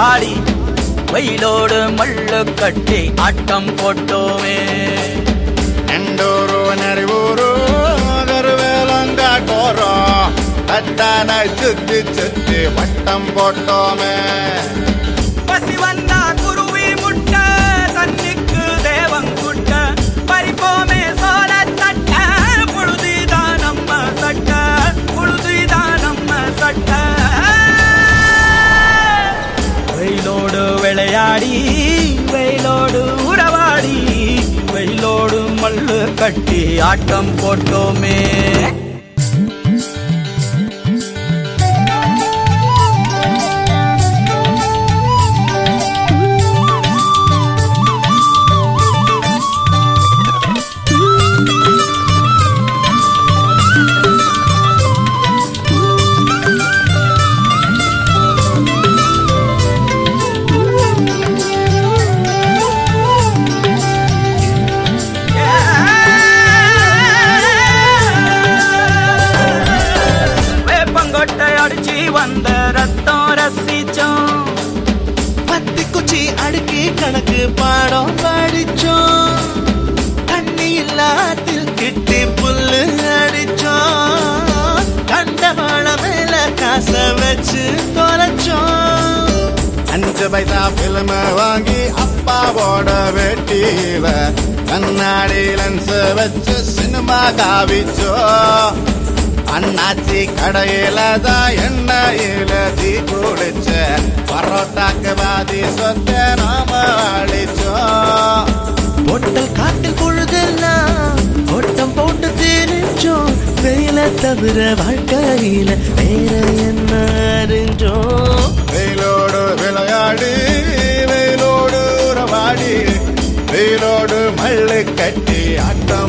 உறவாடி வெயிலோடு மல்லு கட்டி ஆட்டம் போட்டோமே. எண்டூரு நரிவூரு கருவேலங்காட்டோரம் தட்டான சுத்தி சுத்தி வட்டம் போட்டோமே. பசி வந்தா குருவி முட்ட தண்ணிக்கு தேவங்குட்ட பறிப்போமே சோழ தட்ட புழுதிதான் நம்ம சட்ட புழுதிதான் நம்ம சட்ட. வெயிலோடு விளையாடி வெயிலோடு உறவாடி வெயிலோடு மல்லு கட்டி ஆட்டம் போட்டோமே. வந்த ரத்தம் ரசிச்சோம் பத்தி குச்சி அடுக்கி கணக்கு பாடம் படிச்சோம். தண்ணி இல்லாத்தில் கிட்டி புல்லு அடிச்சோம். கண்டவாள மேல காச வச்சு தொலைச்சோம். 5 பைசா பிலிம வாங்கி அப்பாவோட வெட்டியில கண்ணாடி லென்ஸ் வச்சு சினிமா காவிச்சோம். அண்ணாச்சி கடையில தான் எண்ணெயில தீ குடிச்ச பரோட்டாக்கு பாதி சொத்த நாம அழிச்சோம். பொட்டல் காட்டில் பொழுதெல்லாம் ஓட்டம் போட்டு தெரிஞ்சோம். வெயில தவிர வாழ்க்கையில வேற என்ன அறிஞ்சோம். வெயிலோடு விளையாடி வெயிலோடு உறவாடி வெயிலோடு மல்லு கட்டி ஆட்டம்